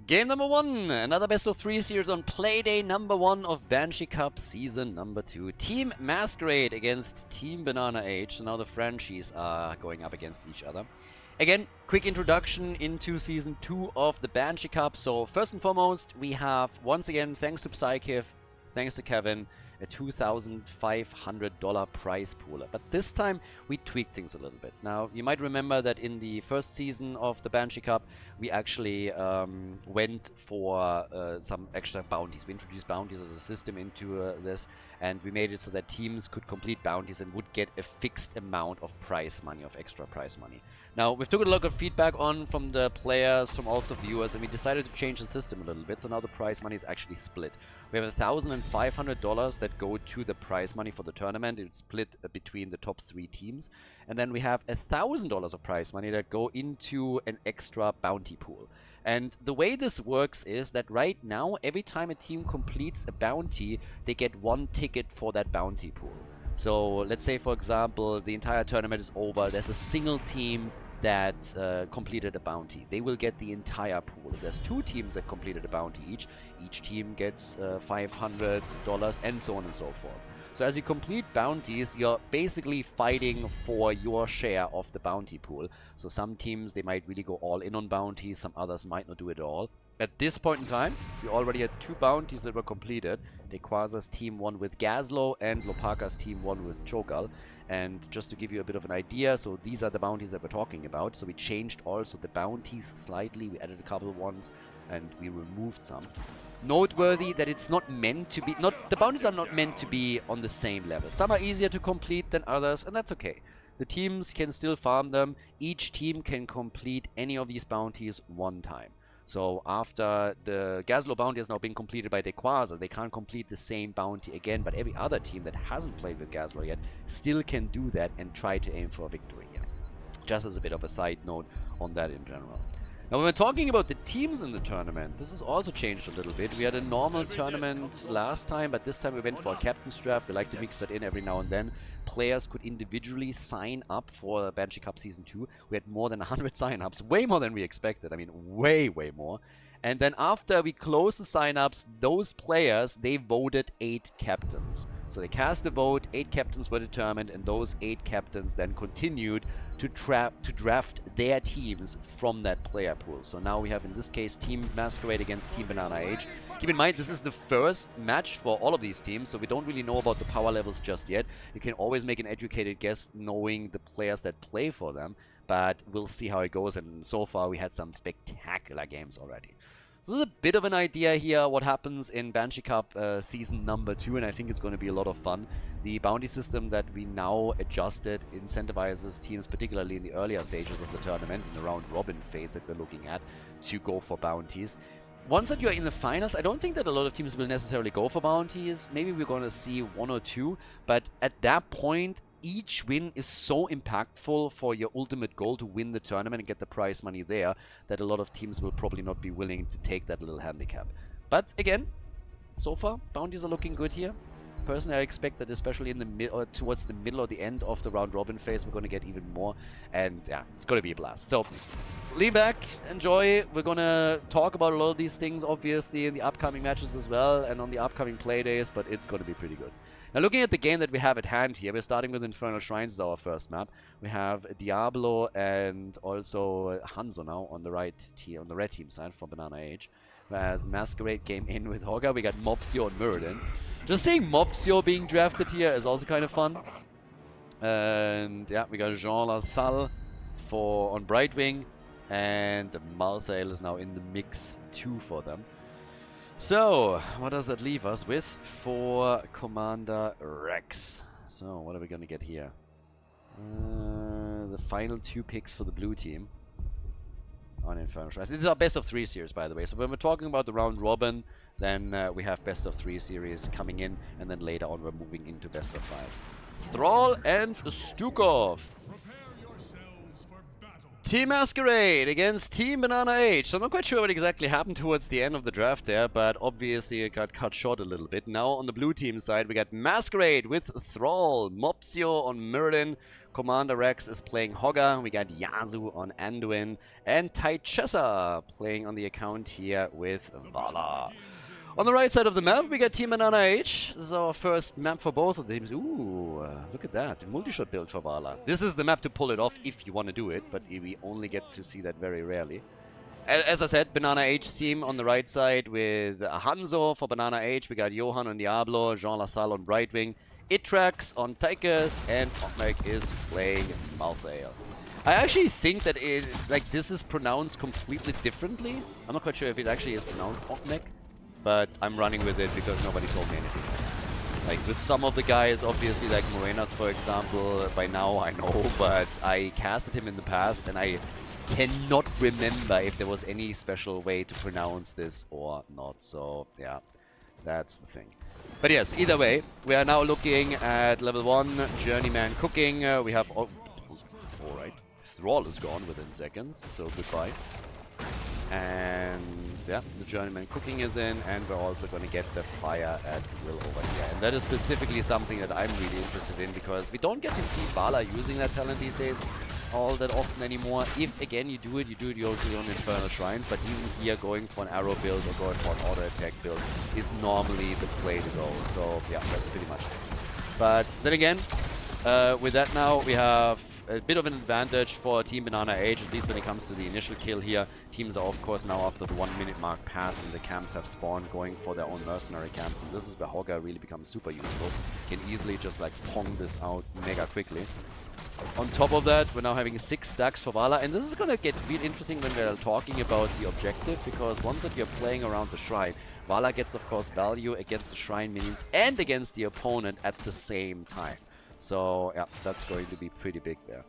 Game number 1, another best of 3 series on Playday number 1 of Banshee Cup season number 2. Team Mascarade against Team BananaH. So now the franchises are going up against each other. Again, quick introduction into season 2 of the Banshee Cup. So first and foremost, we have, once again, thanks to Psychiv, thanks to Kevin, a $2,500 prize pool. But this time we tweaked things a little bit. Now, you might remember that in the first season of the Banshee Cup, we actually went for some extra bounties. We introduced bounties as a system into this, and we made it so that teams could complete bounties and would get a fixed amount of prize money, of extra prize money. Now, we've took a lot of feedback on from the players, from also viewers, and we decided to change the system a little bit. So now the prize money is actually split. We have $1,500 that go to the prize money for the tournament. It's split between the top 3 teams. And then we have $1,000 of prize money that go into an extra bounty pool. And the way this works is that right now, every time a team completes a bounty, they get 1 ticket for that bounty pool. So let's say, for example, the entire tournament is over. There's a single team that completed a bounty. They will get the entire pool. If there's 2 teams that completed a bounty each team gets $500 and so on and so forth. So as you complete bounties, you're basically fighting for your share of the bounty pool. So some teams, they might really go all in on bounties, some others might not do it at all. At this point in time, we already had 2 bounties that were completed. Dekwaza's team won with Gazlo and Lopaka's team won with Chogal. And just to give you a bit of an idea, so these are the bounties that we're talking about. So we changed also the bounties slightly. We added a couple of ones and we removed some. Noteworthy that it's not meant to be, the bounties are not meant to be on the same level. Some are easier to complete than others, and that's okay. The teams can still farm them. Each team can complete any of these bounties 1 time. So after the Gazlo bounty has now been completed by Dekwaza, they can't complete the same bounty again, but every other team that hasn't played with Gazlo yet still can do that and try to aim for a victory here. Just as a bit of a side note on that in general. Now, when we're talking about the teams in the tournament, this has also changed a little bit. We had a normal tournament last time, but this time we went for a captain's draft. We like to mix that in every now and then. Players could individually sign up for Banshee Cup Season 2. We had more than 100 sign-ups, way more than we expected. I mean, way, way more. And then after we closed the sign-ups, those players, they voted 8 captains. So they cast a vote, 8 captains were determined, and those 8 captains then continued to draft their teams from that player pool. So now we have, in this case, Team Mascarade against Team BananaH. Keep in mind, this is the first match for all of these teams, so we don't really know about the power levels just yet. You can always make an educated guess knowing the players that play for them, but we'll see how it goes, and so far we had some spectacular games already. This is a bit of an idea here what happens in Banshee Cup season number 2, and I think it's going to be a lot of fun. The bounty system that we now adjusted incentivizes teams, particularly in the earlier stages of the tournament, in the round robin phase that we're looking at, to go for bounties. Once that you're in the finals, I don't think that a lot of teams will necessarily go for bounties. Maybe we're going to see 1 or 2, but at that point, each win is so impactful for your ultimate goal to win the tournament and get the prize money there that a lot of teams will probably not be willing to take that little handicap. But again, so far, bounties are looking good here. Personally, I expect that especially in the towards the middle or the end of the round robin phase, we're going to get even more. And yeah, it's going to be a blast. So, lean back, enjoy. We're going to talk about a lot of these things, obviously, in the upcoming matches as well and on the upcoming play days, but it's going to be pretty good. Now, looking at the game that we have at hand here, we're starting with Infernal Shrines as our first map. We have Diablo and also Hanzo now on the red team side for BananaH. Whereas Mascarade came in with Hogger. We got Mopsio and Muradin. Just seeing Mopsio being drafted here is also kind of fun. And yeah, we got Jean Lassalle on Brightwing. And Malthael is now in the mix too for them. So, what does that leave us with for Commander Rex? So, what are we going to get here? The final 2 picks for the blue team on Infernal Shrines. This is our best of 3 series, by the way. So when we're talking about the round robin, then we have best of 3 series coming in, and then later on we're moving into best of 5s. Thrall and Stukov. Team Mascarade against Team BananaH. So I'm not quite sure what exactly happened towards the end of the draft there, but obviously it got cut short a little bit. Now on the blue team side, we got Mascarade with Thrall, Mopsio on Muradin, Commander Rex is playing Hogger. We got Yazu on Anduin. And Taichessa playing on the account here with Vala. On the right side of the map, we got Team BananaH. This is our first map for both of them. Ooh, look at that. Multi-shot build for Vala. This is the map to pull it off if you want to do it, but we only get to see that very rarely. As I said, BananaH team on the right side with Hanzo for BananaH. We got Johan on Diablo, Jean Lassalle on Brightwing, Itrax on Tychus, and Otmek is playing Malthael. I actually think that this is pronounced completely differently. I'm not quite sure if it actually is pronounced Otmek, but I'm running with it because nobody told me anything else. Like with some of the guys, obviously like Morenas for example, by now I know, but I casted him in the past and I cannot remember if there was any special way to pronounce this or not. So yeah, that's the thing. But yes, either way, we are now looking at level 1 Journeyman cooking. We have alright, Thrall is gone within seconds, so goodbye. And yeah, the Journeyman cooking is in, and we're also going to get the fire at will over here. And that is specifically something that I'm really interested in, because we don't get to see Vala using that talent these days all that often anymore. If again you do it your own Infernal Shrines, but even here going for an arrow build or going for an auto attack build is normally the play to go. So yeah, that's pretty much it. But then again, with that now we have a bit of an advantage for Team BananaH, at least when it comes to the initial kill here. Teams are of course now after the 1 minute mark pass and the camps have spawned going for their own mercenary camps, and this is where Hogger really becomes super useful. Can easily just like pong this out mega quickly. On top of that, we're now having 6 stacks for Vala, and this is gonna get really interesting when we're talking about the objective, because once that you're playing around the shrine, Vala gets of course value against the shrine minions and against the opponent at the same time. So yeah, that's going to be pretty big there.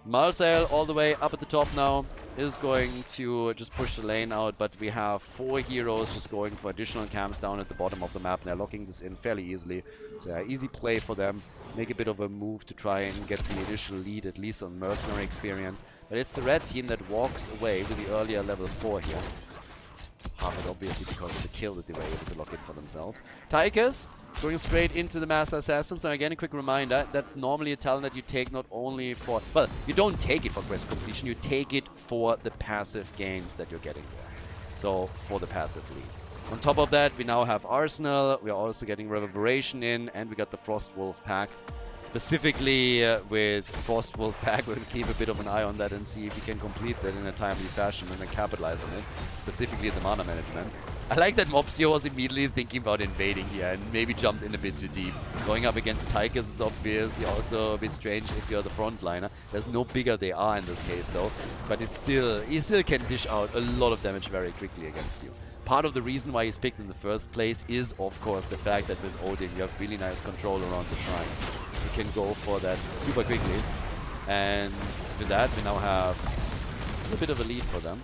Malthael all the way up at the top now is going to just push the lane out, but we have 4 heroes just going for additional camps down at the bottom of the map, and they're locking this in fairly easily. So yeah, easy play for them. Make a bit of a move to try and get the initial lead, at least on mercenary experience. But it's the red team that walks away with the earlier level 4 here. Half it obviously because of the kill that they were able to lock in for themselves. Tychus going straight into the Master Assassins. Now again, a quick reminder, that's normally a talent that you take not only for... Well, you don't take it for quest completion, you take it for the passive gains that you're getting there. So, for the passive lead. On top of that, we now have Arsenal, we are also getting Reverberation in, and we got the Frostwolf pack. Specifically with Frostwolf pack, we'll keep a bit of an eye on that and see if we can complete that in a timely fashion and then capitalize on it. Specifically the mana management. I like that Mopsio was immediately thinking about invading here and maybe jumped in a bit too deep. Going up against Tychus is obviously also a bit strange if you're the frontliner. There's no bigger they are in this case though, but it's still, he still can dish out a lot of damage very quickly against you. Part of the reason why he's picked in the first place is, of course, the fact that with Odin you have really nice control around the shrine. You can go for that super quickly, and with that we now have still a bit of a lead for them.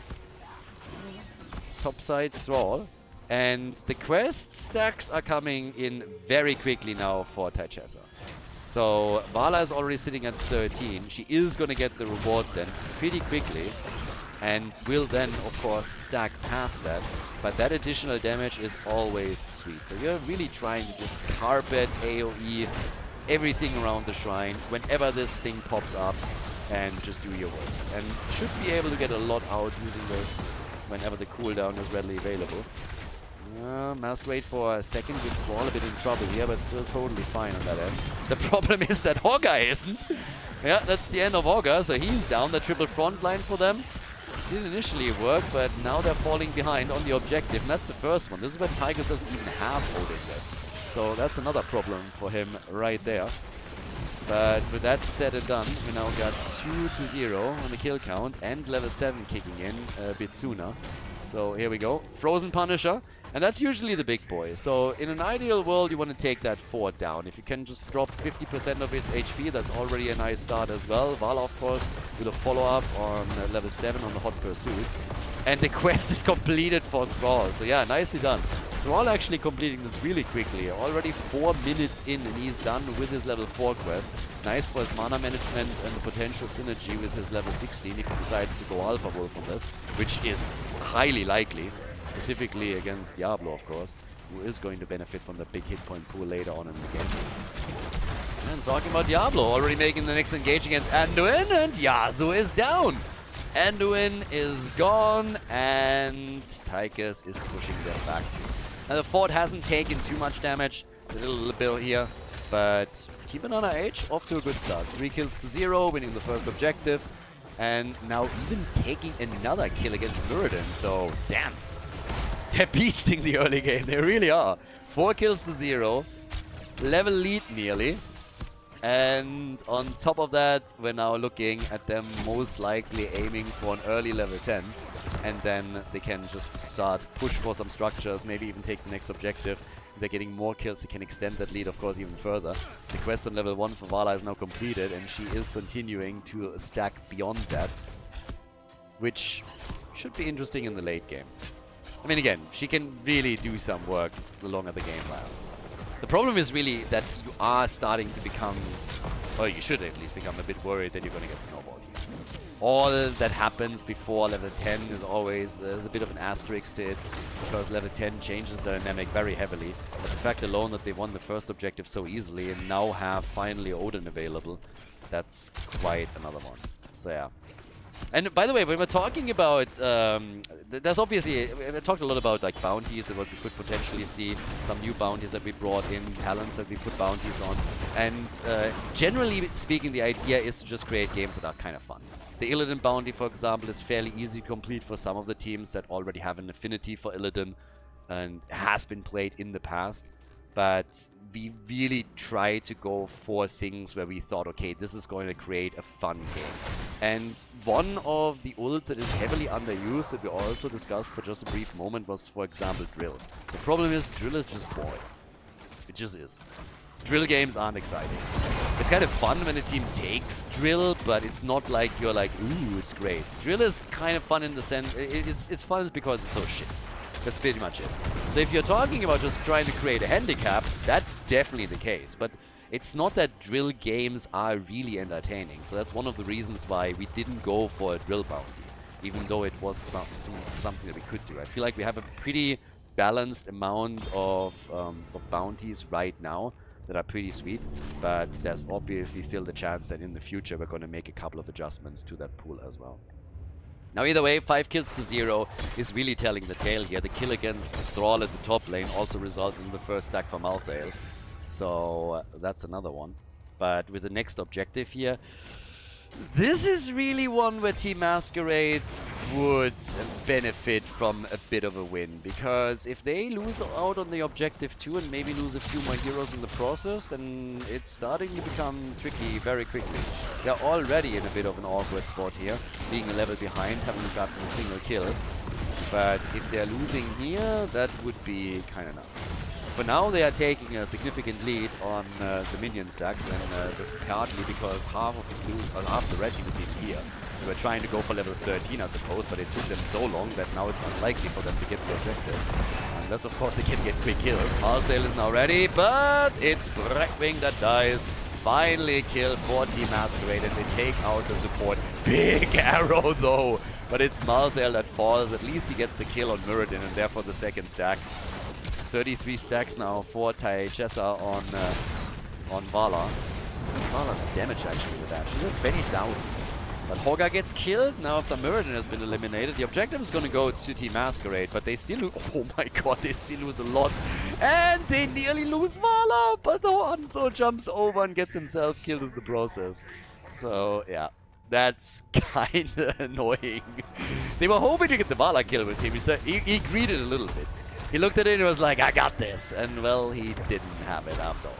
Topside Thrall, and the quest stacks are coming in very quickly now for Taichessa. So Vala is already sitting at 13. She is going to get the reward then pretty quickly, and will then of course stack past that, but that additional damage is always sweet. So you're really trying to just carpet AoE everything around the shrine whenever this thing pops up and just do your worst, and should be able to get a lot out using this whenever the cooldown is readily available. Mascarade for a second with Thrall a bit in trouble here, but still totally fine on that end. The problem is that Hogger isn't. Yeah, that's the end of Hogger, so he's down. The triple front line for them did initially work, but now they're falling behind on the objective, and that's the first one. This is when Tychus doesn't even have Odin yet. So that's another problem for him right there. But with that said and done, we now got 2-0 on the kill count, and level 7 kicking in a bit sooner. So here we go. Frozen Punisher. And that's usually the big boy. So in an ideal world, you want to take that 4 down. If you can just drop 50% of its HP, that's already a nice start as well. Vala, of course, with a follow-up on level 7 on the Hot Pursuit. And the quest is completed for Thrall. So yeah, nicely done. Thrall actually completing this really quickly. Already 4 minutes in, and he's done with his level 4 quest. Nice for his mana management and the potential synergy with his level 16 if he decides to go Alpha Wolf on this, which is highly likely. Specifically against Diablo, of course, who is going to benefit from the big hit point pool later on in the game. And talking about Diablo, already making the next engage against Anduin, and Yasuo is down. Anduin is gone, and Tychus is pushing them back too. Now the fort hasn't taken too much damage, a little bit here, but Team BananaH off to a good start. 3 kills to 0, winning the first objective, and now even taking another kill against Muradin, so damn. They're beasting the early game, they really are. 4 kills to 0, level lead nearly. And on top of that, we're now looking at them most likely aiming for an early level 10. And then they can just start push for some structures, maybe even take the next objective. If they're getting more kills, they can extend that lead, of course, even further. The quest on level 1 for Vala is now completed, and she is continuing to stack beyond that, which should be interesting in the late game. I mean, again, she can really do some work the longer the game lasts. The problem is really that you are starting to become, or you should at least become a bit worried that you're going to get snowballed here. All that happens before level 10 is always, there's a bit of an asterisk to it, because level 10 changes the dynamic very heavily. But the fact alone that they won the first objective so easily and now have finally Odin available, that's quite another one. So yeah. And by the way, when we're talking about, there's obviously, we talked a lot about like bounties and what we could potentially see, some new bounties that we brought in, talents that we put bounties on. And generally speaking, the idea is to just create games that are kind of fun. The Illidan bounty, for example, is fairly easy to complete for some of the teams that already have an affinity for Illidan and has been played in the past. But we really try to go for things where we thought, okay, this is going to create a fun game. And one of the ults that is heavily underused that we also discussed for just a brief moment was, for example, Drill. The problem is, Drill is just boring. It just is. Drill games aren't exciting. It's kind of fun when a team takes Drill, but it's not like you're like, ooh, it's great. Drill is kind of fun in the sense, it's fun because it's so shit. That's pretty much it. So if you're talking about just trying to create a handicap, that's definitely the case. But it's not that Drill games are really entertaining. So that's one of the reasons why we didn't go for a Drill bounty, even though it was something that we could do. I feel like we have a pretty balanced amount of bounties right now that are pretty sweet. But there's obviously still the chance that in the future we're going to make a couple of adjustments to that pool as well. Now either way, 5 kills to 0 is really telling the tale here. The kill against Thrall at the top lane also resulted in the first stack for Malthael. So that's another one. But with the next objective here, this is really one where Team Mascarade would benefit from a bit of a win. Because if they lose out on the objective too and maybe lose a few more heroes in the process, then it's starting to become tricky very quickly. They're already in a bit of an awkward spot here, being a level behind, having gotten a single kill. But if they're losing here, that would be kind of nuts. For now, they are taking a significant lead on the minion stacks, and this partly because half the red team is even here. They were trying to go for level 13, I suppose, but it took them so long that now it's unlikely for them to get the objective. Unless, of course, they can get quick kills. Malthael is now ready, but it's Brackwing that dies. Finally kill for Team Mascarade, and they take out the support. Big arrow, though! But it's Malthael that falls. At least he gets the kill on Muradin, and therefore the second stack. 33 stacks now for Tychessa on Vala. Vala's damage actually with that. She's at 20,000. But Hogga gets killed. Now after Muradin has been eliminated, the objective is going to go to Team Mascarade, but they still lose. Oh my god, they still lose a lot. And they nearly lose Vala, but the Hanzo jumps over and gets himself killed in the process. So yeah, that's kind of annoying. They were hoping to get the Vala kill with him. He greeted a little bit. He looked at it and was like, I got this. And, well, he didn't have it after all.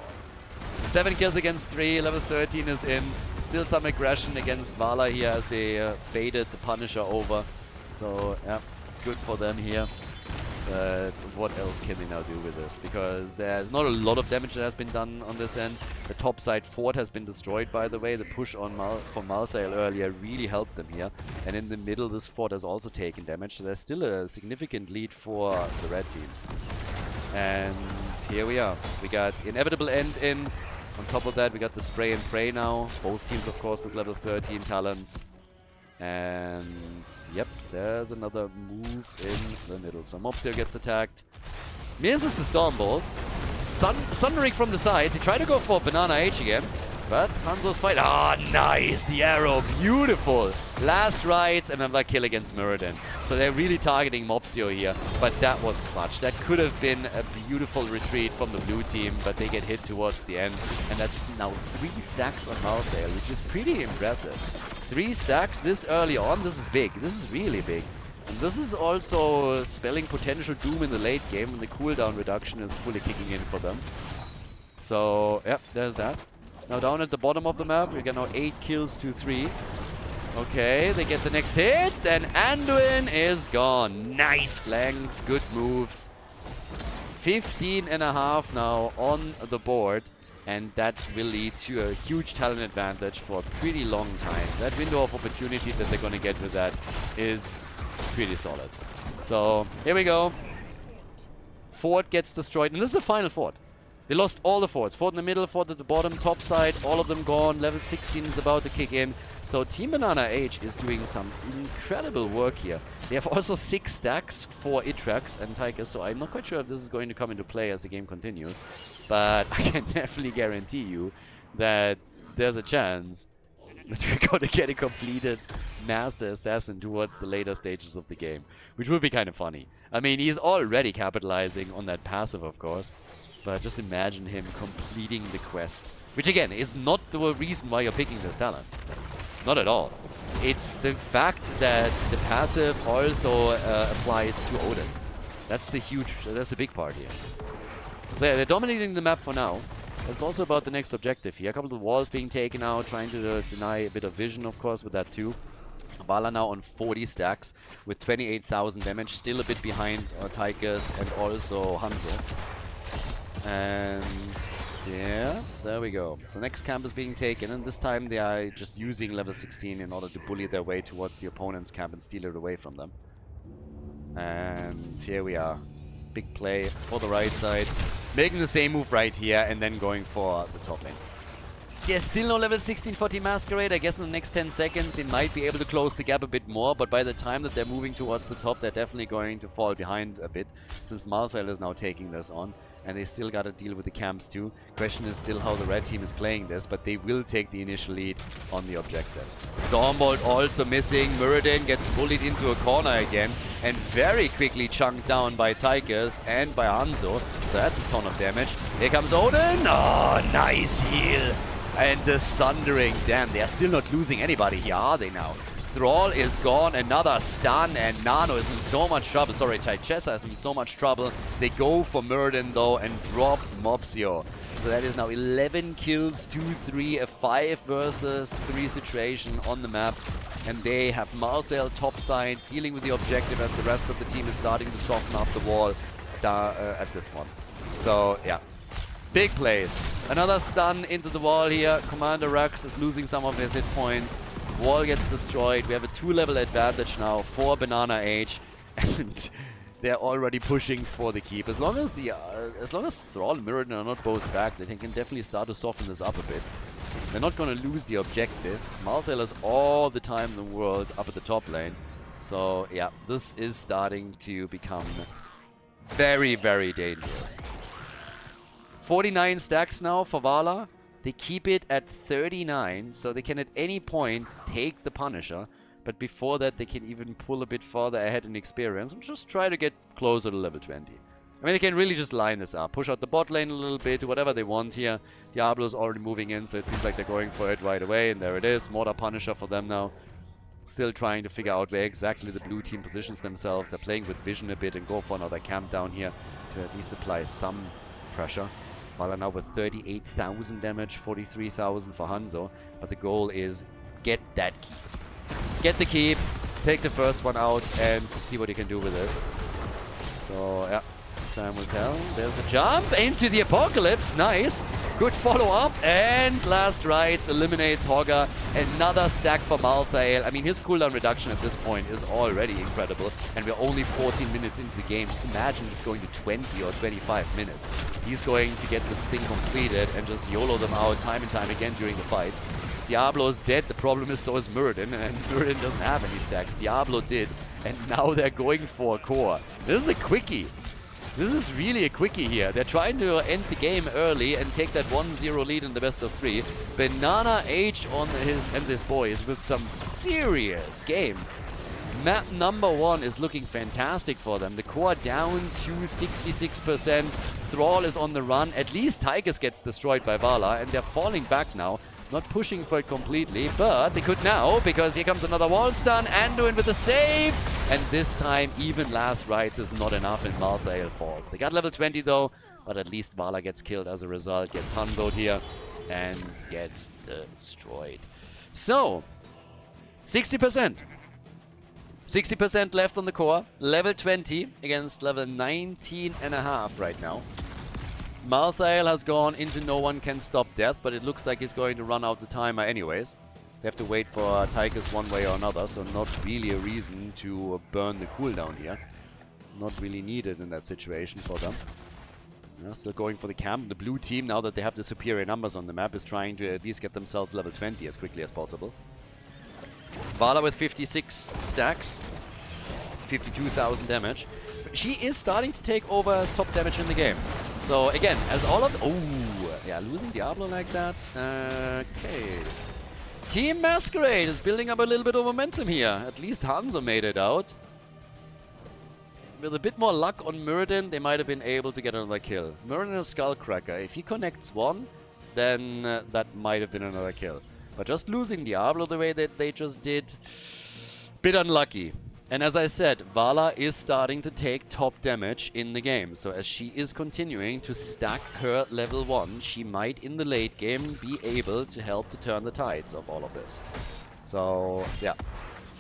7 kills against 3. Level 13 is in. Still some aggression against Vala here as they baited the Punisher over. So, yeah, good for them here. But what else can they now do with this? Because there's not a lot of damage that has been done on this end. The top side fort has been destroyed, by the way. The push on from Malthael earlier really helped them here. And in the middle, this fort has also taken damage. So there's still a significant lead for the red team. And here we are. We got Inevitable End in. On top of that, we got the Spray and Pray now. Both teams, of course, with level 13 talents. And yep, there's another move in the middle. So Mopsio gets attacked. Misses the Stormbolt. Thundering from the side. They try to go for BananaH again. But Hanzo's fight. Ah, nice! The arrow. Beautiful. Last rights and another kill against Muradin. So they're really targeting Mopsio here. But that was clutch. That could have been a beautiful retreat from the blue team, but they get hit towards the end. And that's now 3 stacks on Malthael, which is pretty impressive. 3 stacks this early on. This is big. This is really big. And this is also spelling potential doom in the late game when the cooldown reduction is fully kicking in for them. So, yep, there's that. Now down at the bottom of the map, we get now 8 kills to 3. Okay, they get the next hit, and Anduin is gone. Nice flanks, good moves. 15.5 now on the board, and that will lead to a huge talent advantage for a pretty long time. That window of opportunity that they're going to get with that is pretty solid. So, here we go. Fort gets destroyed, and this is the final fort. They lost all the forts. Fort in the middle, fort at the bottom, top side, all of them gone. Level 16 is about to kick in. So Team BananaH is doing some incredible work here. They have also 6 stacks for Itrax and Tigers, so I'm not quite sure if this is going to come into play as the game continues. But I can definitely guarantee you that there's a chance that we're going to get a completed Master Assassin towards the later stages of the game, which would be kind of funny. I mean, he's already capitalizing on that passive, of course. But just imagine him completing the quest. Which again, is not the reason why you're picking this talent. Not at all. It's the fact that the passive also applies to Odin. That's the big part here. So yeah, they're dominating the map for now. It's also about the next objective here. A couple of walls being taken out, trying to deny a bit of vision, of course, with that too. Vala now on 40 stacks with 28,000 damage. Still a bit behind Tigers and also Hanzo. And yeah, there we go. So next camp is being taken, and this time they are just using level 16 in order to bully their way towards the opponent's camp and steal it away from them. And here we are. Big play for the right side. Making the same move right here and then going for the top lane. There's still no level 16 for Team Mascarade. I guess in the next 10 seconds they might be able to close the gap a bit more, but by the time that they're moving towards the top, they're definitely going to fall behind a bit, since Malthael is now taking this on. And they still got to deal with the camps too. Question is still how the red team is playing this, but they will take the initial lead on the objective. Stormbolt also missing. Muradin gets bullied into a corner again and very quickly chunked down by Tigers and by Hanzo. So that's a ton of damage. Here comes Odin. Oh, nice heal. And the Sundering. Damn, they are still not losing anybody here, are they now? Thrall is gone, another stun, and Nano is in so much trouble. Sorry, Taichessa is in so much trouble. They go for Muradin though and drop Mopsio. So that is now 11 kills, 2-3, a 5 versus 3 situation on the map. And they have Malthael topside, dealing with the objective as the rest of the team is starting to soften up the wall at this one. So, yeah. Big plays. Another stun into the wall here. Commander Rux is losing some of his hit points. Wall gets destroyed. We have a 2-level advantage now for BananaH, and they're already pushing for the keep. As long as Thrall and Muradin are not both back, they can definitely start to soften this up a bit. They're not going to lose the objective. Malthael has all the time in the world up at the top lane. So yeah, this is starting to become very, very dangerous. 49 stacks now for Vala. They keep it at 39, so they can at any point take the Punisher. But before that, they can even pull a bit further ahead in experience and just try to get closer to level 20. I mean, they can really just line this up. Push out the bot lane a little bit, do whatever they want here. Diablo's already moving in, so it seems like they're going for it right away. And there it is, Mortar Punisher for them now. Still trying to figure out where exactly the blue team positions themselves. They're playing with vision a bit and go for another camp down here to at least apply some pressure. Vala now with 38,000 damage, 43,000 for Hanzo. But the goal is get that keep. Get the keep, take the first one out, and see what you can do with this. So, yeah, time will tell. There's the jump into the Apocalypse. Nice. Good follow-up. And last rights eliminates Hogger. Another stack for Malthael. I mean, his cooldown reduction at this point is already incredible. And we're only 14 minutes into the game. Just imagine it's going to 20 or 25 minutes. He's going to get this thing completed and just YOLO them out time and time again during the fights. Diablo is dead. The problem is so is Muradin. And Muradin doesn't have any stacks. Diablo did. And now they're going for a core. This is a quickie. This is really a quickie here. They're trying to end the game early and take that 1-0 lead in the best of 3. BananaH on his boys with some serious game. Map number 1 is looking fantastic for them. The core down to 66%. Thrall is on the run. At least Tychus gets destroyed by Vala, and they're falling back now. Not pushing for it completely, but they could now, because here comes another wall stun. Anduin with the save! And this time, even last rights is not enough, and Malthael falls. They got level 20 though, but at least Vala gets killed as a result, gets Hanzo'd here, and gets destroyed. So, 60%. 60% left on the core. Level 20 against level 19.5 right now. Malthael has gone into no one can stop death, but it looks like he's going to run out the timer anyways. They have to wait for Tychus one way or another, so not really a reason to burn the cooldown here. Not really needed in that situation for them. Yeah, still going for the camp. The blue team, now that they have the superior numbers on the map, is trying to at least get themselves level 20 as quickly as possible. Vala with 56 stacks, 52,000 damage. She is starting to take over as top damage in the game. So again, as all of losing Diablo like that. Okay. Team Mascarade is building up a little bit of momentum here. At least Hanzo made it out. With a bit more luck on Muradin, they might have been able to get another kill. Muradin is Skullcracker. If he connects one, then that might have been another kill. But just losing Diablo the way that they just did, bit unlucky. And as I said, Vala is starting to take top damage in the game. So as she is continuing to stack her level 1, she might in the late game be able to help to turn the tides of all of this. So yeah,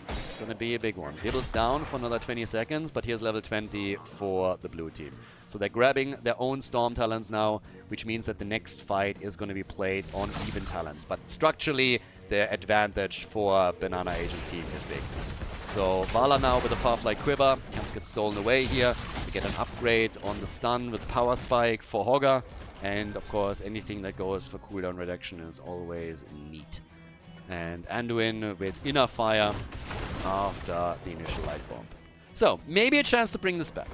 it's going to be a big one. Dibble's down for another 20 seconds, but here's level 20 for the blue team. So they're grabbing their own Storm talents now, which means that the next fight is going to be played on even talents. But structurally, the advantage for BananaH's team is big. So Vala now with a Farfly Quiver, can't get stolen away here. We get an upgrade on the stun with Power Spike for Hogger. And of course, anything that goes for cooldown reduction is always neat. And Anduin with Inner Fire after the initial Light Bomb. So, maybe a chance to bring this back.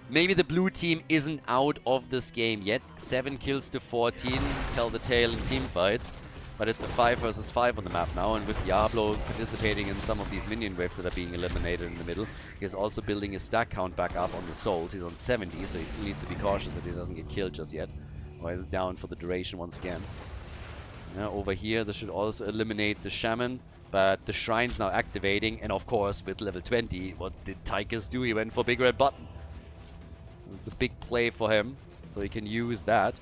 Maybe the blue team isn't out of this game yet. 7 kills to 14 tell the tale in team fights. But it's a 5 versus 5 on the map now, and with Diablo participating in some of these minion waves that are being eliminated in the middle, he's also building his stack count back up on the souls. He's on 70, so he still needs to be cautious that he doesn't get killed just yet. Or he's down for the duration once again. Over here, this should also eliminate the Shaman, but the Shrine's now activating, and of course, with level 20, what did Tychus do? He went for Big Red Button. It's a big play for him, so he can use that.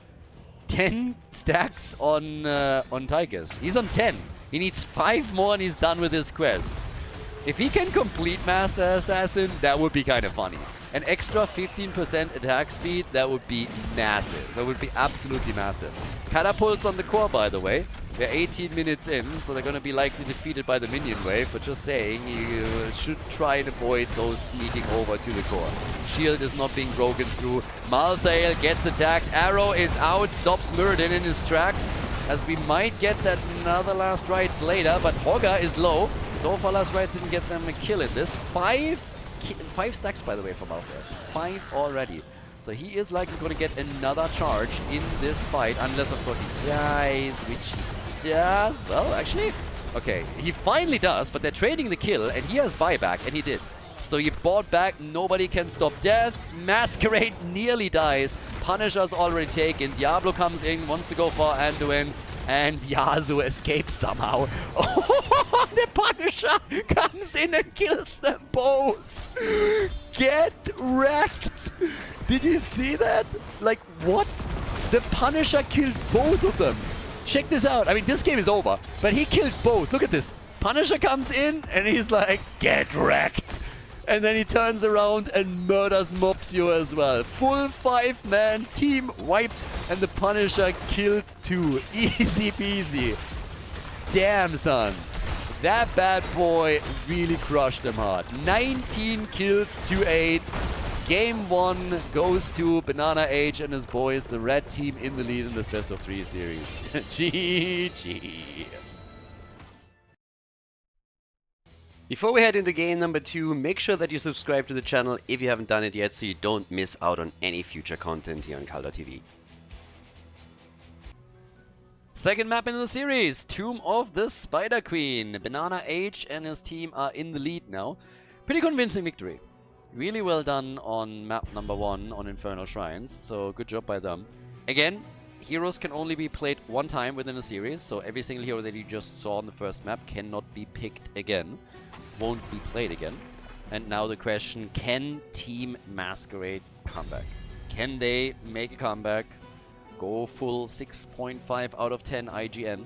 10 stacks on Tychus. He's on 10. He needs 5 more and he's done with his quest. If he can complete Master Assassin, that would be kind of funny. An extra 15% attack speed, that would be massive. That would be absolutely massive. Catapults on the core, by the way. They're 18 minutes in, so they're going to be likely defeated by the minion wave. But just saying, you should try and avoid those sneaking over to the core. Shield is not being broken through. Malthael gets attacked. Arrow is out, stops Muradin in his tracks. As we might get that another last rites later, but Hogger is low. So far, last rites didn't get them a kill in this. 5 stacks, by the way, from Malthael. 5 already. So he is likely going to get another charge in this fight, unless, of course, he dies, which he does. Well, actually, okay, he finally does, but they're trading the kill, and he has buyback, and he did. So he bought back, nobody can stop death. Mascarade nearly dies. Punisher's already taken. Diablo comes in, wants to go for Anduin, and Yasuo escapes somehow. Oh, the Punisher comes in and kills them both. Get wrecked. Did you see that? Like, what? The Punisher killed both of them. Check this out. I mean, this game is over, but he killed both. Look at this. Punisher comes in, and he's like, get wrecked. And then he turns around and murders Mopsio as well. Full 5-man team wipe, and the Punisher killed 2. Easy peasy. Damn, son. That bad boy really crushed them hard. 19 kills to 8. Game 1 goes to BananaH and his boys, the red team in the lead in this best of 3 series. GG. Before we head into game number 2, make sure that you subscribe to the channel if you haven't done it yet so you don't miss out on any future content here on Khaldor TV. Second map in the series, Tomb of the Spider Queen. BananaH and his team are in the lead now. Pretty convincing victory. Really well done on map number 1 on Infernal Shrines, so good job by them. Again, heroes can only be played one time within a series, so every single hero that you just saw on the first map cannot be picked again, won't be played again. And now the question, can Team Mascarade come back? Can they make a comeback? Go full 6.5 out of 10 IGN.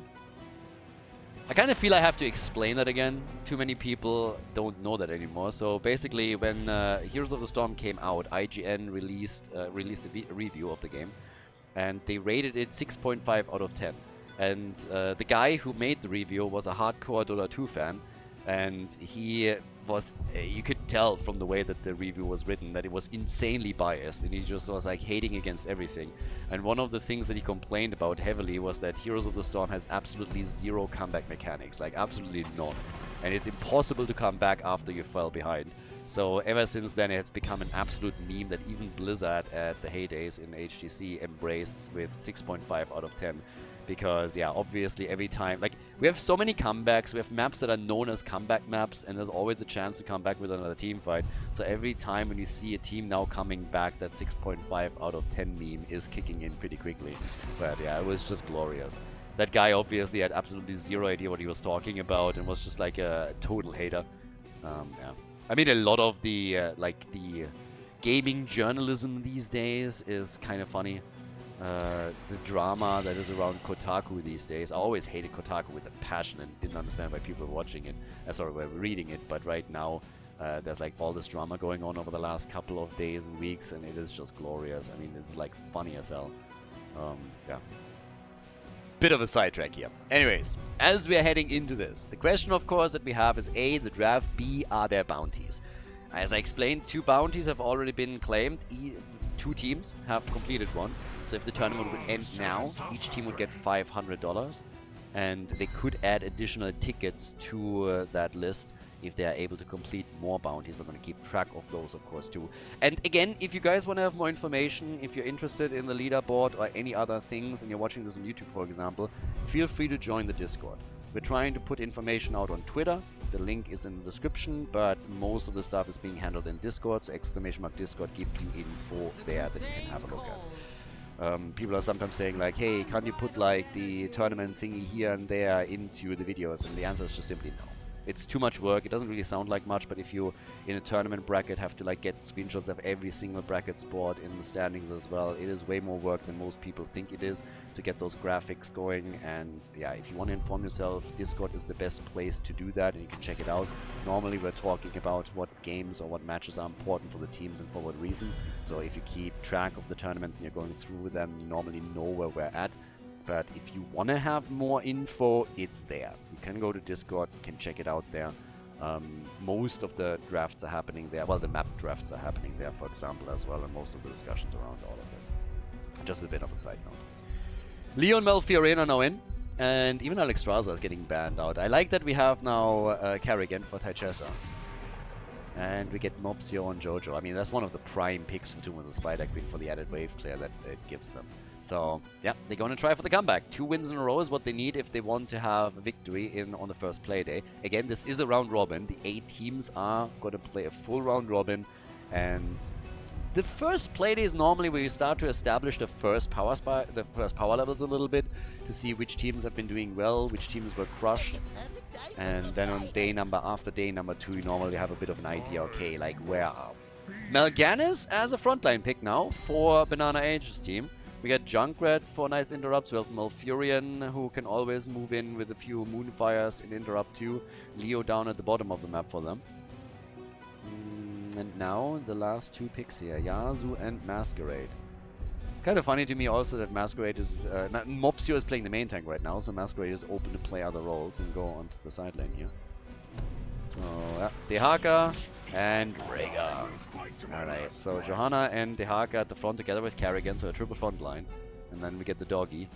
I kind of feel I have to explain that again. Too many people don't know that anymore. So basically, when Heroes of the Storm came out, IGN released a review of the game, and they rated it 6.5 out of 10. And the guy who made the review was a hardcore Dota 2 fan, and he was, you could tell from the way that the review was written that it was insanely biased, and he just was like hating against everything. And one of the things that he complained about heavily was that Heroes of the Storm has absolutely zero comeback mechanics, like absolutely none. And it's impossible to come back after you fell behind. So ever since then it's become an absolute meme that even Blizzard at the heydays in HTC embraced with 6.5 out of 10. Because, yeah, obviously every time, like, we have so many comebacks, we have maps that are known as comeback maps, and there's always a chance to come back with another team fight. So every time when you see a team now coming back, that 6.5 out of 10 meme is kicking in pretty quickly. But yeah, it was just glorious. That guy obviously had absolutely zero idea what he was talking about and was just like a total hater. Yeah. I mean, a lot of the, the gaming journalism these days is kind of funny. The drama that is around Kotaku these days. I always hated Kotaku with a passion and didn't understand why people were watching it. Sorry, were reading it. But right now, there's like all this drama going on over the last couple of days and weeks, and it is just glorious. I mean, it's like funny as hell. Yeah. Bit of a sidetrack here. Anyways, as we are heading into this, the question, of course, that we have is A, the draft, B, are there bounties? As I explained, 2 bounties have already been claimed. 2 teams have completed one. So if the tournament would end now, each team would get $500, and they could add additional tickets to that list if they are able to complete more bounties. We're going to keep track of those, of course, too. And again, if you guys want to have more information, if you're interested in the leaderboard or any other things, and you're watching this on YouTube, for example, feel free to join the Discord. We're trying to put information out on Twitter. The link is in the description, but most of the stuff is being handled in Discord, so !Discord gives you info there that you can have a look at. People are sometimes saying like, hey, can't you put like the tournament thingy here and there into the videos? And the answer is just simply no. It's too much work. It doesn't really sound like much, but if you in a tournament bracket have to like get screenshots of every single bracket spot in the standings as well, it is way more work than most people think it is to get those graphics going. And yeah, if you want to inform yourself, Discord is the best place to do that, and you can check it out. Normally we're talking about what games or what matches are important for the teams and for what reason. So if you keep track of the tournaments and you're going through them, you normally know where we're at. But if you want to have more info, it's there. You can go to Discord, you can check it out there. Most of the drafts are happening there. Well, the map drafts are happening there, for example, as well, and most of the discussions around all of this. Just a bit of a side note. Leon Malfiorin are now in, and even Alexstrasza is getting banned out. I like that we have now Kerrigan for Taichessa. And we get Mopsio and Jojo. I mean, that's one of the prime picks for Tomb of the Spider Queen for the added wave clear that it gives them. So, yeah, they're going to try for the comeback. 2 wins in a row is what they need if they want to have a victory on the first play day. Again, this is a round robin. The 8 teams are going to play a full round robin. And the first play day is normally where you start to establish the first power levels a little bit to see which teams have been doing well, which teams were crushed. And then on after day number 2, you normally have a bit of an idea, okay, like where are we? Mal'Ganis as a frontline pick now for BananaH's team. We got Junkrat for nice interrupts. We have Malfurion, who can always move in with a few Moonfires in interrupt too. Leo down at the bottom of the map for them. And now the last 2 picks here, Yasuo and Mascarade. It's kind of funny to me also that Mascarade is... Mopsio is playing the main tank right now, so Mascarade is open to play other roles and go onto the side lane here. So, yeah, Dehaka and Rhaegar. Alright, so Johanna and Dehaka at the front together with Kerrigan, so a triple front line. And then we get the doggy.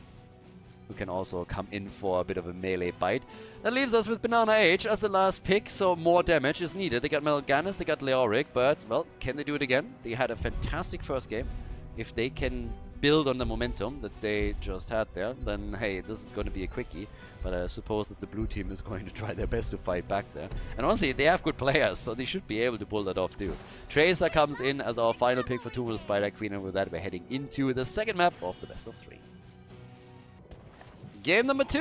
who can also come in for a bit of a melee bite. That leaves us with BananaH as the last pick, so more damage is needed. They got Mal'Ganis, they got Leoric, but, well, can they do it again? They had a fantastic first game. If they can build on the momentum that they just had there, then hey, this is going to be a quickie. But I suppose that the blue team is going to try their best to fight back there. And honestly, they have good players, so they should be able to pull that off too. Tracer comes in as our final pick for 2 with Spider Queen, and with that we're heading into the second map of the best of 3. Game number 2!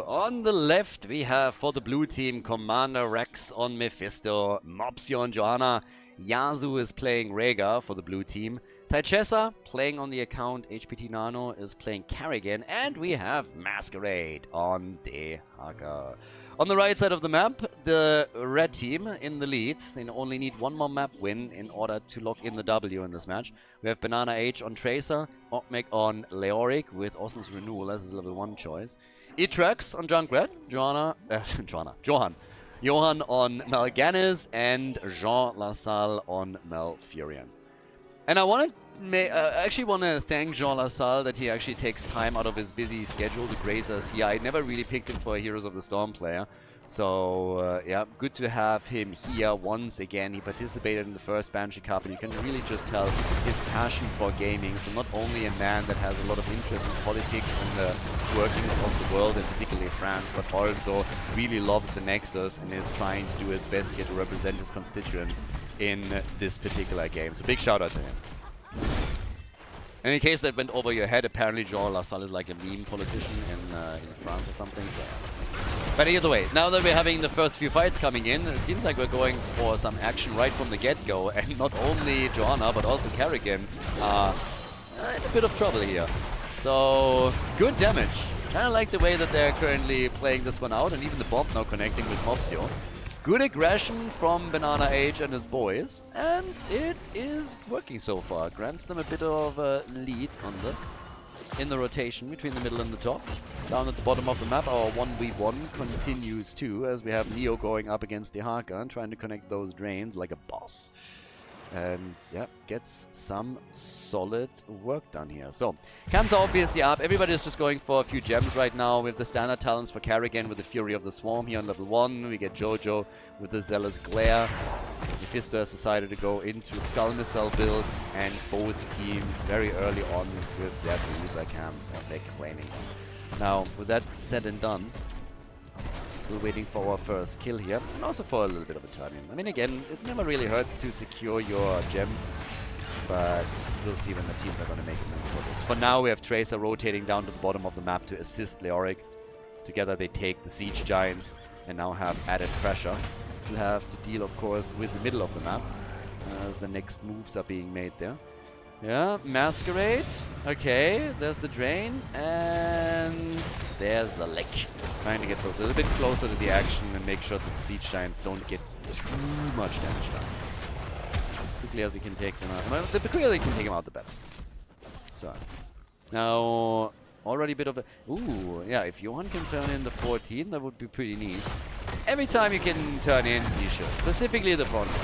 On the left we have for the blue team Commander Rex on Mephisto, Mopsio on Johanna, Yasu is playing Rhaegar for the blue team, Taichessa, playing on the account HPT Nano, is playing Carrigan, and we have Mascarade on the Haka. On the right side of the map, the red team in the lead. They only need 1 more map win in order to lock in the W in this match. We have BananaH on Tracer, Okmek on Leoric with Osm's Renewal as his level 1 choice. Etrax on Junkrat, Johan on Mal'Ganis, and Jean Lassalle on Malfurion. And I actually want to thank Jean Lassalle that he actually takes time out of his busy schedule to grace us here. I never really picked him for a Heroes of the Storm player. So, yeah, good to have him here once again. He participated in the first Banshee Cup, and you can really just tell his passion for gaming. So not only a man that has a lot of interest in politics and the workings of the world, and particularly France, but also really loves the Nexus and is trying to do his best here to represent his constituents in this particular game. So big shout out to him. And in case that went over your head, apparently Jean Lassalle is like a meme politician in France or something. So. But either way, now that we're having the first few fights coming in, it seems like we're going for some action right from the get-go. And not only Johanna, but also Carrigan are in a bit of trouble here. So, good damage. Kind of like the way that they're currently playing this one out, and even the bomb now connecting with Mopsio. Good aggression from BananaH and his boys, and it is working so far. Grants them a bit of a lead on this. In the rotation between the middle and the top. Down at the bottom of the map, our 1v1 continues too, as we have Neo going up against the Haka and trying to connect those drains like a boss. And yeah, gets some solid work done here. So, cams are obviously up. Everybody's just going for a few gems right now. We have the standard talents for Carrigan with the Fury of the Swarm here on level 1. We get Jojo with the Zealous Glare. Mephisto has decided to go into Skull Missile build, and both teams very early on with their user cams as they're claiming them. Now, with that said and done, still waiting for our first kill here, and also for a little bit of a turn-in. I mean, again, it never really hurts to secure your gems, but we'll see when the teams are going to make a move for this. For now, we have Tracer rotating down to the bottom of the map to assist Leoric. Together they take the Siege Giants and now have added pressure. Still have to deal, of course, with the middle of the map as the next moves are being made there. Yeah, Mascarade. Okay, there's the drain, and there's the lick. Trying to get those a little bit closer to the action and make sure that the Siege Giants don't get too much damage done. As quickly as you can take them out. Well, the quicker you can take them out, the better. So, now, already a bit of a... Ooh, yeah, if Johan can turn in the 14, that would be pretty neat. Every time you can turn in, you should. Specifically the front line.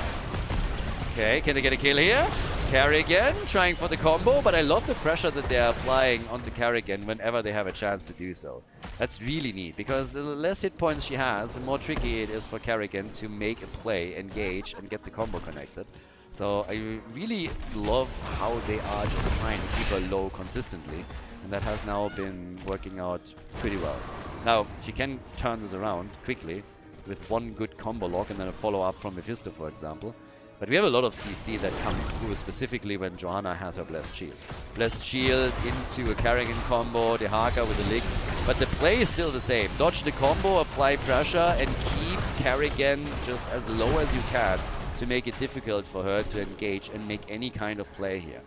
Okay, can they get a kill here? Carrigan trying for the combo, but I love the pressure that they're applying onto Carrigan whenever they have a chance to do so. That's really neat, because the less hit points she has, the more tricky it is for Carrigan to make a play, engage, and get the combo connected. So I really love how they are just trying to keep her low consistently, and that has now been working out pretty well. Now, she can turn this around quickly with one good combo lock and then a follow-up from Mephisto, for example. But we have a lot of CC that comes through, specifically when Johanna has her Blessed Shield. Blessed Shield into a Carrigan combo, the Haka with a lick. But the play is still the same. Dodge the combo, apply pressure, and keep Carrigan just as low as you can to make it difficult for her to engage and make any kind of play here.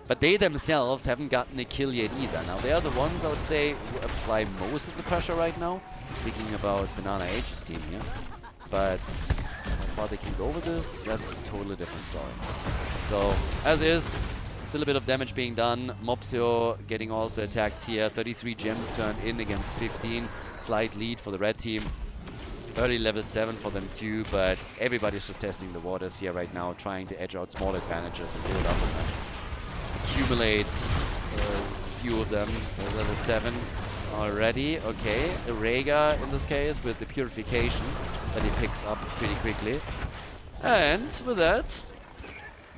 But they themselves haven't gotten a kill yet either. Now, they are the ones, I would say, who apply most of the pressure right now. Speaking about BananaH's team here. But how far they can go with this, that's a totally different story. So, as is, still a bit of damage being done. Mopsio getting also attacked here. 33 gems turned in against 15. Slight lead for the red team. Early level 7 for them too, but everybody's just testing the waters here right now, trying to edge out small advantages and build up on them. Accumulate a few of them. Level 7 already. Okay, Rhaegar in this case with the purification that he picks up pretty quickly. And with that,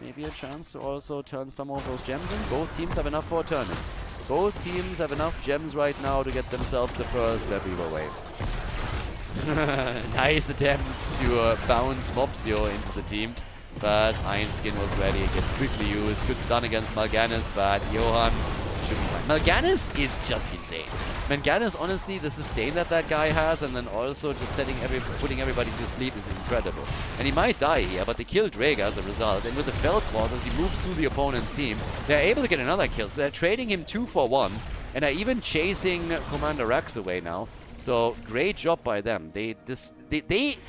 maybe a chance to also turn some of those gems in. Both teams have enough for a turn in. Both teams have enough gems right now to get themselves the first Weaver wave. Nice attempt to bounce Mopsio into the team. But Iron Skin was ready. It gets quickly used. Good stun against Mal'Ganis, but Johan should be fine. Mal'Ganis is just insane. Mal'Ganis, honestly, the sustain that guy has, and then also just putting everybody to sleep is incredible. And he might die here, but they killed Rhaegar as a result. And with the Fell Claws, as he moves through the opponent's team, they're able to get another kill. So they're trading him 2 for 1, and are even chasing Commander Rax away now. So great job by them. They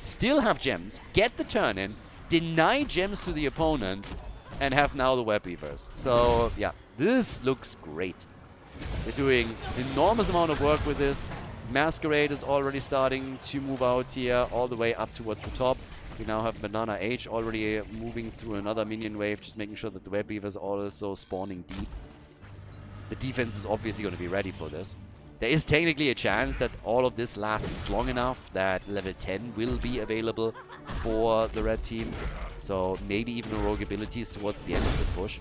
still have gems, get the turn in, deny gems to the opponent, and have now the Web Weavers. So yeah, this looks great. They're doing enormous amount of work with this. Mascarade is already starting to move out here all the way up towards the top. We now have BananaH already moving through another minion wave, just making sure that the Web Weavers are also spawning deep. The defense is obviously going to be ready for this. There is technically a chance that all of this lasts long enough that level 10 will be available for the red team. So maybe even a rogue abilities towards the end of this push.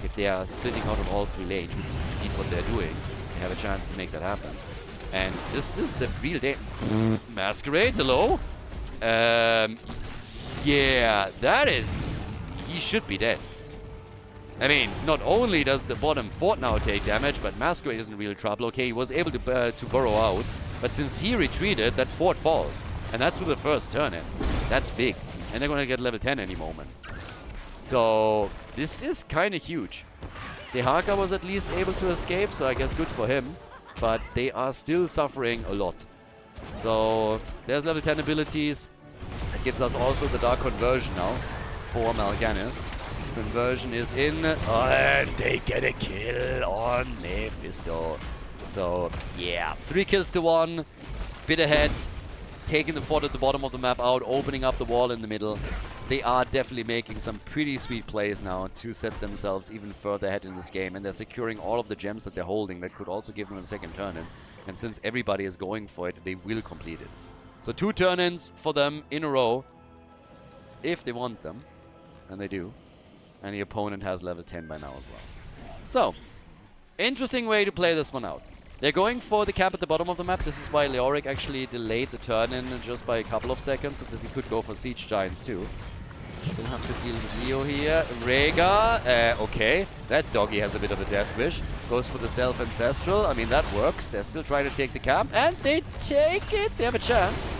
If they are splitting out of all 3 lanes, which is indeed what they're doing, they have a chance to make that happen. And this is the real day. Mascarade, hello? Yeah, that is... He should be dead. I mean, not only does the bottom fort now take damage, but Mascarade is in real trouble. Okay, he was able to burrow out, but since he retreated, that fort falls. And that's with the first turn in. That's big. And they're going to get level 10 any moment. So, this is kind of huge. Dehaka was at least able to escape, so I guess good for him. But they are still suffering a lot. So, there's level 10 abilities. That gives us also the Dark Conversion now for Mal'Ganis. Conversion is in, and they get a kill on Mephisto. So, yeah, 3 kills to 1. Bit ahead. Taking the fort at the bottom of the map out, opening up the wall in the middle. They are definitely making some pretty sweet plays now to set themselves even further ahead in this game. And they're securing all of the gems that they're holding that could also give them a second turn-in. And since everybody is going for it, they will complete it. So 2 turn-ins for them in a row, if they want them. And they do. And the opponent has level 10 by now as well. So, interesting way to play this one out. They're going for the cap at the bottom of the map. This is why Leoric actually delayed the turn-in just by a couple of seconds so that he could go for Siege Giants too. Still have to deal with Leo here. Rhaegar, okay. That doggy has a bit of a death wish. Goes for the Self-Ancestral. I mean, that works. They're still trying to take the cap. And they take it. They have a chance.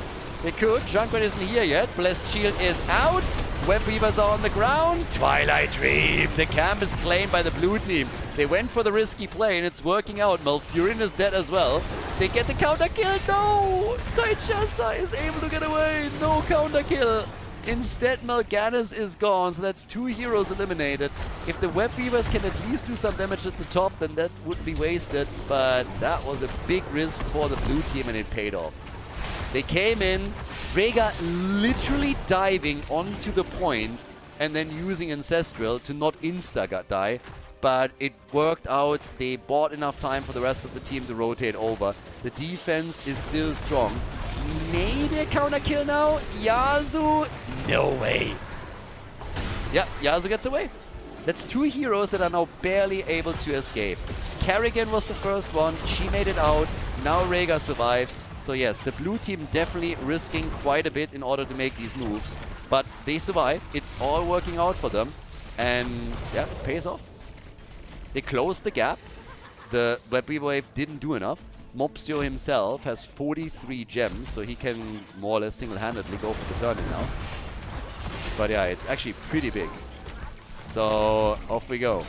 They could. Junkrat isn't here yet. Blessed Shield is out. Web Weavers are on the ground. Twilight Dream. The camp is claimed by the blue team. They went for the risky play and it's working out. Malfurion is dead as well. They get the counter kill. No! Taichasa is able to get away. No counter kill. Instead, Mal'Ganis is gone, so that's 2 heroes eliminated. If the Web Weavers can at least do some damage at the top, then that would be wasted. But that was a big risk for the blue team and it paid off. They came in, Rhaegar literally diving onto the point and then using Ancestral to not insta-die. But it worked out. They bought enough time for the rest of the team to rotate over. The defense is still strong. Maybe a counter kill now? Yasuo? No way. Yeah, Yasuo gets away. That's 2 heroes that are now barely able to escape. Kerrigan was the first one. She made it out. Now Rhaegar survives. So yes, the blue team definitely risking quite a bit in order to make these moves. But they survive. It's all working out for them. And yeah, it pays off. They closed the gap. The Web Weaver wave didn't do enough. Mopsio himself has 43 gems, so he can more or less single-handedly go for the turn-in now. But yeah, it's actually pretty big. So off we go.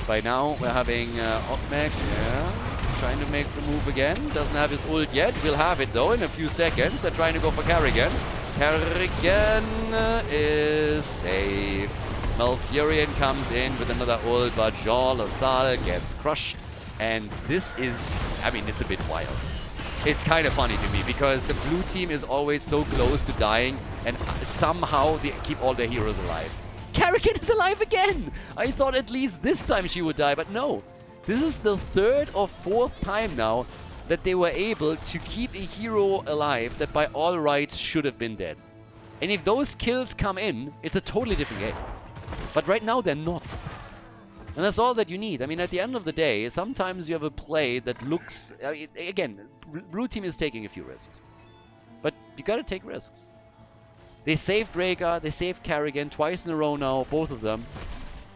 By now we're having Otmec, trying to make the move again. Doesn't have his ult yet. Will have it though in a few seconds. They're trying to go for Kerrigan. Kerrigan is safe. Malfurion comes in with another ult, but Jean LaSalle gets crushed. And this is, I mean, it's a bit wild. It's kind of funny to me because the blue team is always so close to dying and somehow they keep all their heroes alive. Kerrigan is alive again! I thought at least this time she would die, but no. This is the 3rd or 4th time now that they were able to keep a hero alive that by all rights should have been dead. And if those kills come in, it's a totally different game. But right now, they're not. And that's all that you need. I mean, at the end of the day, sometimes you have a play that looks... again, Blue Team is taking a few risks. But you gotta take risks. They saved Rhaegar, they saved Kerrigan twice in a row now, both of them.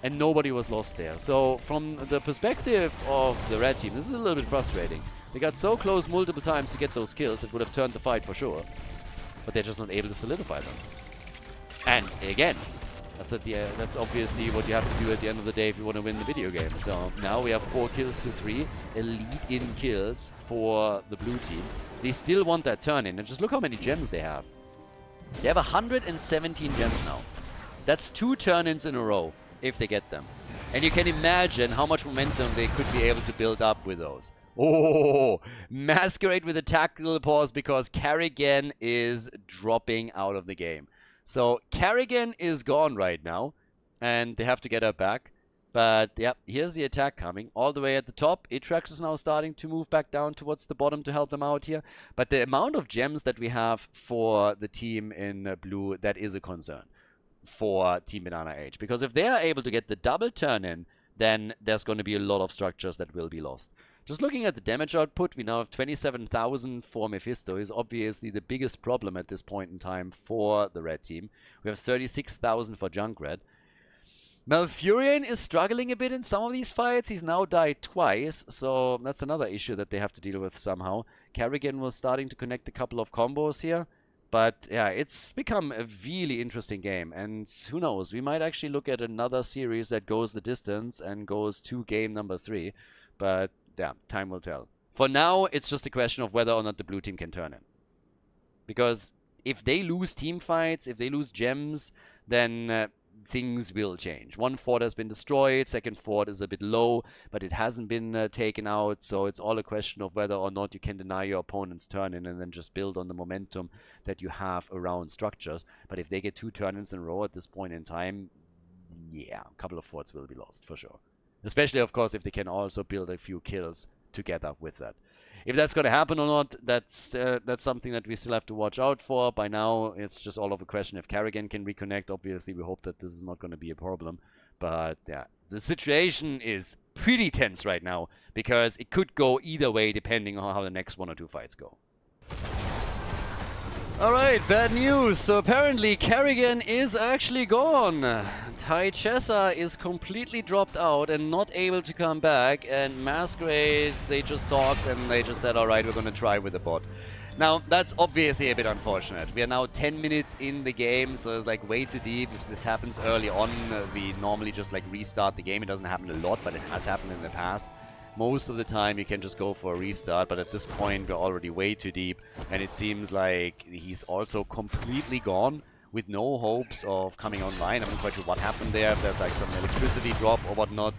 And nobody was lost there. So, from the perspective of the red team, this is a little bit frustrating. They got so close multiple times to get those kills, it would have turned the fight for sure. But they're just not able to solidify them. And, again, that's obviously what you have to do at the end of the day if you want to win the video game. So now we have 4 kills to 3, elite in kills for the blue team. They still want that turn in, and just look how many gems they have. They have 117 gems now. That's 2 turn-ins in a row if they get them. And you can imagine how much momentum they could be able to build up with those. Oh, Mascarade with a tactical pause because Kerrigan is dropping out of the game. So, Kerrigan is gone right now, and they have to get her back. But, yeah, here's the attack coming. All the way at the top, Atrax is now starting to move back down towards the bottom to help them out here. But the amount of gems that we have for the team in blue, that is a concern for Team BananaH. Because if they are able to get the double turn in, then there's going to be a lot of structures that will be lost. Just looking at the damage output, we now have 27,000 for Mephisto. Is obviously the biggest problem at this point in time for the red team. We have 36,000 for Junkrat. Malfurion is struggling a bit in some of these fights. He's now died twice, so that's another issue that they have to deal with somehow. Kerrigan was starting to connect a couple of combos here. But yeah, it's become a really interesting game. And who knows, we might actually look at another series that goes the distance and goes to game number 3. But yeah, time will tell. For now, it's just a question of whether or not the blue team can turn in. Because if they lose team fights, if they lose gems, then things will change. One fort has been destroyed, second fort is a bit low, but it hasn't been taken out, so it's all a question of whether or not you can deny your opponent's turn in and then just build on the momentum that you have around structures. But if they get 2 turn-ins in a row at this point in time, yeah, a couple of forts will be lost for sure. Especially, of course, if they can also build a few kills together with that. If that's going to happen or not, that's something that we still have to watch out for. By now, it's just all of a question if Kerrigan can reconnect. Obviously, we hope that this is not going to be a problem. But yeah, the situation is pretty tense right now because it could go either way depending on how the next 1 or 2 fights go. Alright, bad news. So apparently Kerrigan is actually gone. Taichessa is completely dropped out and not able to come back. And Mascarade, they just talked and they just said, alright, we're going to try with the bot. Now, that's obviously a bit unfortunate. We are now 10 minutes in the game, so it's like way too deep. If this happens early on, we normally just like restart the game. It doesn't happen a lot, but it has happened in the past. Most of the time you can just go for a restart, but at this point we're already way too deep, and it seems like he's also completely gone with no hopes of coming online. I'm not quite sure what happened there, if there's like some electricity drop or whatnot.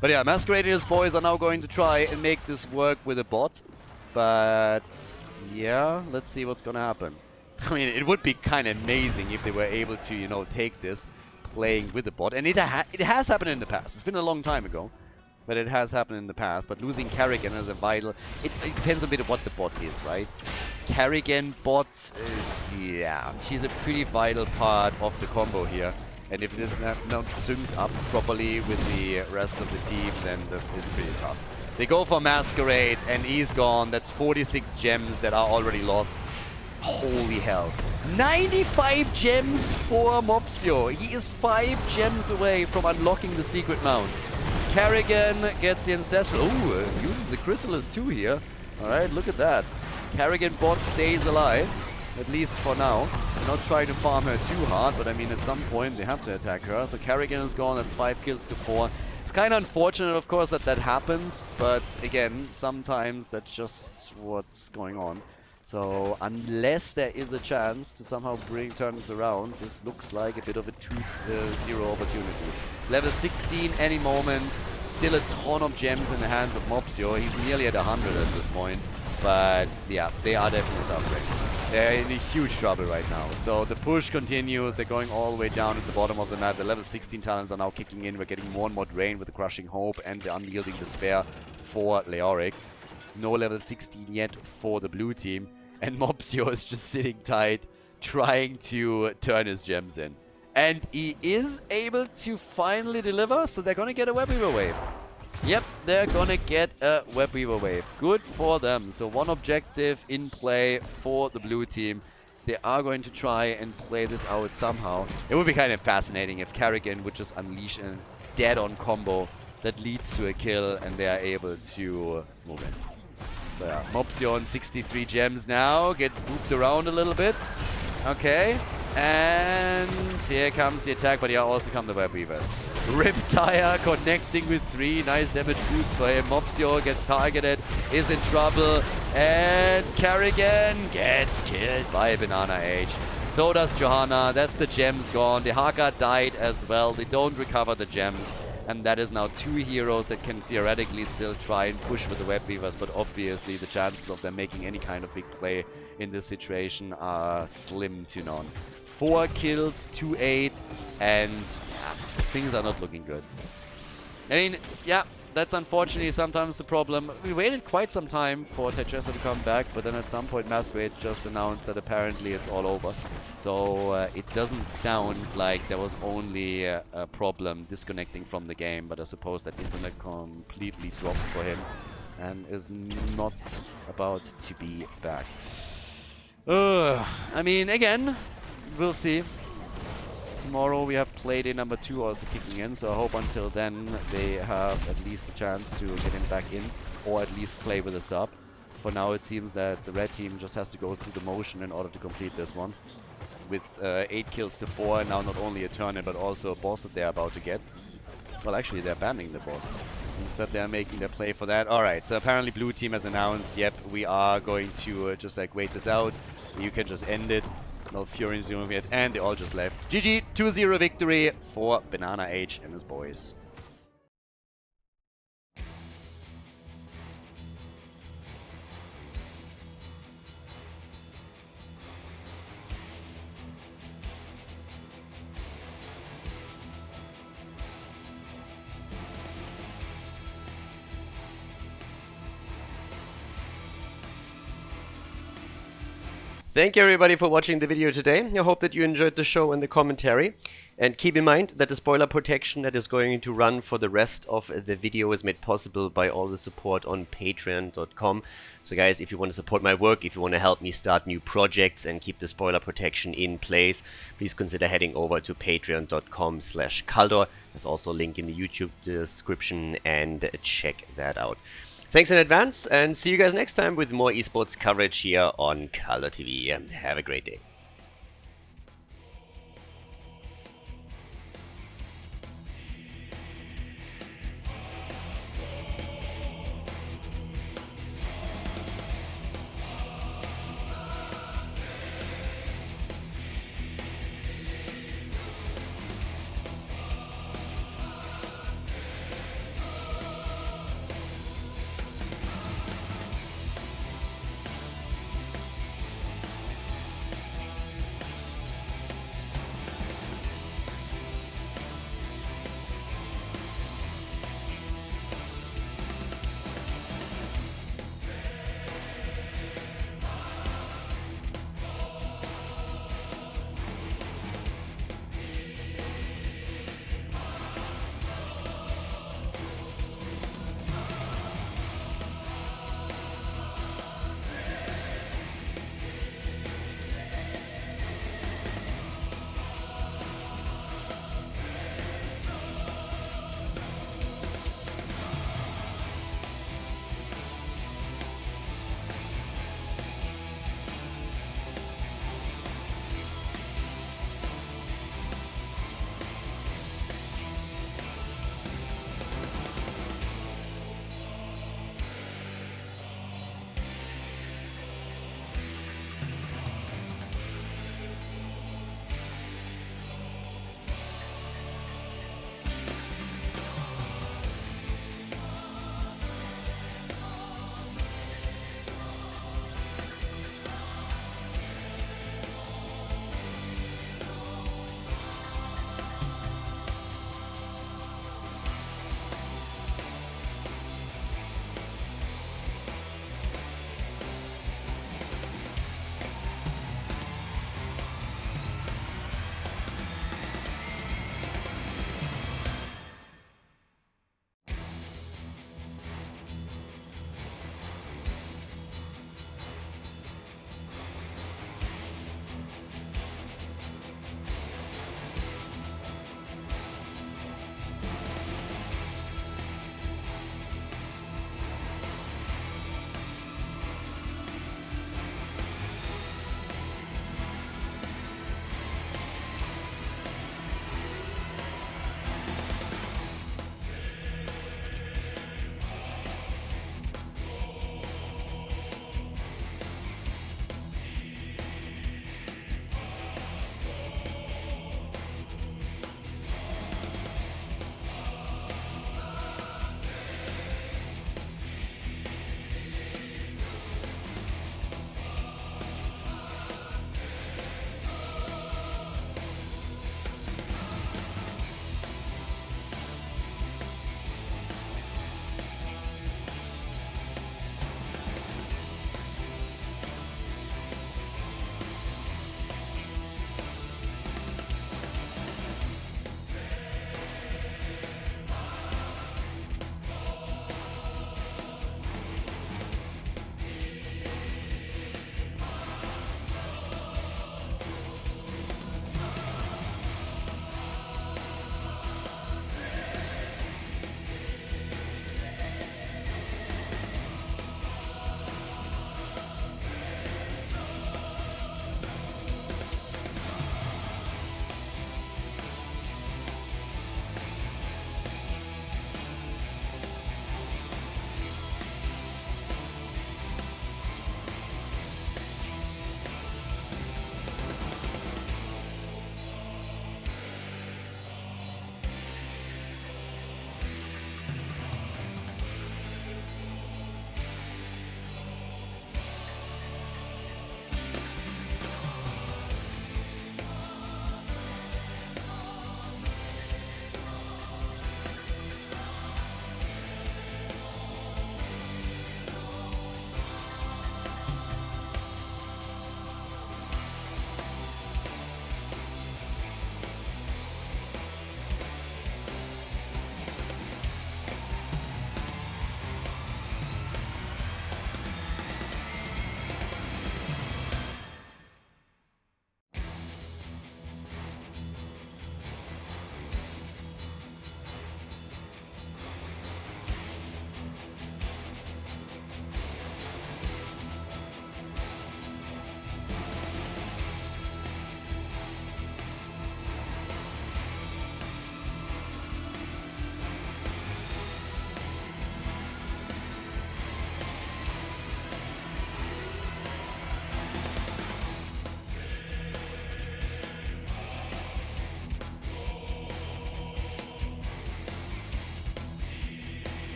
But yeah, Mascarade and his boys are now going to try and make this work with a bot. But yeah, let's see what's gonna happen. I mean, it would be kind of amazing if they were able to, you know, take this playing with the bot. And it has happened in the past. It's been a long time ago. But it has happened in the past. But losing Kerrigan as a vital... It depends a bit on what the bot is, right? Kerrigan bots... yeah, she's a pretty vital part of the combo here. And if it's not synced up properly with the rest of the team, then this is pretty tough. They go for Mascarade, and he's gone. That's 46 gems that are already lost. Holy hell. 95 gems for Mopsio. He is 5 gems away from unlocking the secret mount. Kerrigan gets the Ancestral. Ooh, uses the Chrysalis too here. Alright, look at that. Kerrigan bot stays alive, at least for now. Not trying to farm her too hard, but I mean, at some point they have to attack her. So Kerrigan is gone, that's 5 kills to 4. It's kind of unfortunate, of course, that happens, but again, sometimes that's just what's going on. So, unless there is a chance to somehow turn this around, this looks like a bit of a 2-0 opportunity. Level 16 any moment, still a ton of gems in the hands of Mopsio. He's nearly at 100 at this point, but yeah, they are definitely suffering. They're in a huge trouble right now. So the push continues, they're going all the way down at the bottom of the map. The level 16 talents are now kicking in. We're getting more and more drained with the Crushing Hope and the Unyielding Despair for Leoric. no level 16 yet for the blue team. And Mopsio is just sitting tight, trying to turn his gems in. And he is able to finally deliver, so they're gonna get a Web Weaver wave. Yep, they're gonna get a Web Weaver wave. Good for them. So one objective in play for the blue team. They are going to try and play this out somehow. It would be kind of fascinating if Karrigan would just unleash a dead-on combo that leads to a kill and they are able to move in. So yeah, Mopsio on 63 gems now, gets booped around a little bit. Okay, and here comes the attack, but here also come the Web Weavers. Riptire connecting with 3, nice damage boost for him. Mopsio gets targeted, is in trouble, and Karrigan gets killed by BananaH. So does Johanna, that's the gems gone. The Haka died as well, they don't recover the gems. And that is now 2 heroes that can theoretically still try and push with the Web Weavers, but obviously the chances of them making any kind of big play in this situation are slim to none. 4 kills, 2-8, and yeah, things are not looking good. I mean, yeah, that's unfortunately sometimes the problem. We waited quite some time for Techessa to come back, but then at some point Mascarade just announced that apparently it's all over. So it doesn't sound like there was only a problem disconnecting from the game, but I suppose that internet completely dropped for him and is not about to be back. I mean, again, we'll see. Tomorrow we have Playday number 2 also kicking in, so I hope until then they have at least a chance to get him back in, or at least play with a sub. For now it seems that the red team just has to go through the motion in order to complete this one. With 8 kills to 4, now not only a turn-in but also a boss that they're about to get. Well, actually they're banning the boss. Instead they're making their play for that. Alright, so apparently blue team has announced, yep, we are going to just like wait this out. You can just end it. No Fury zoom yet, and they all just left. GG, 2-0 victory for BananaH and his boys. Thank you everybody for watching the video today. I hope that you enjoyed the show and the commentary. And keep in mind that the spoiler protection that is going to run for the rest of the video is made possible by all the support on patreon.com. So guys, if you want to support my work, if you want to help me start new projects and keep the spoiler protection in place, please consider heading over to patreon.com/Khaldor. There's also a link in the YouTube description, and check that out. Thanks in advance, and see you guys next time with more esports coverage here on Khaldor TV. Have a great day.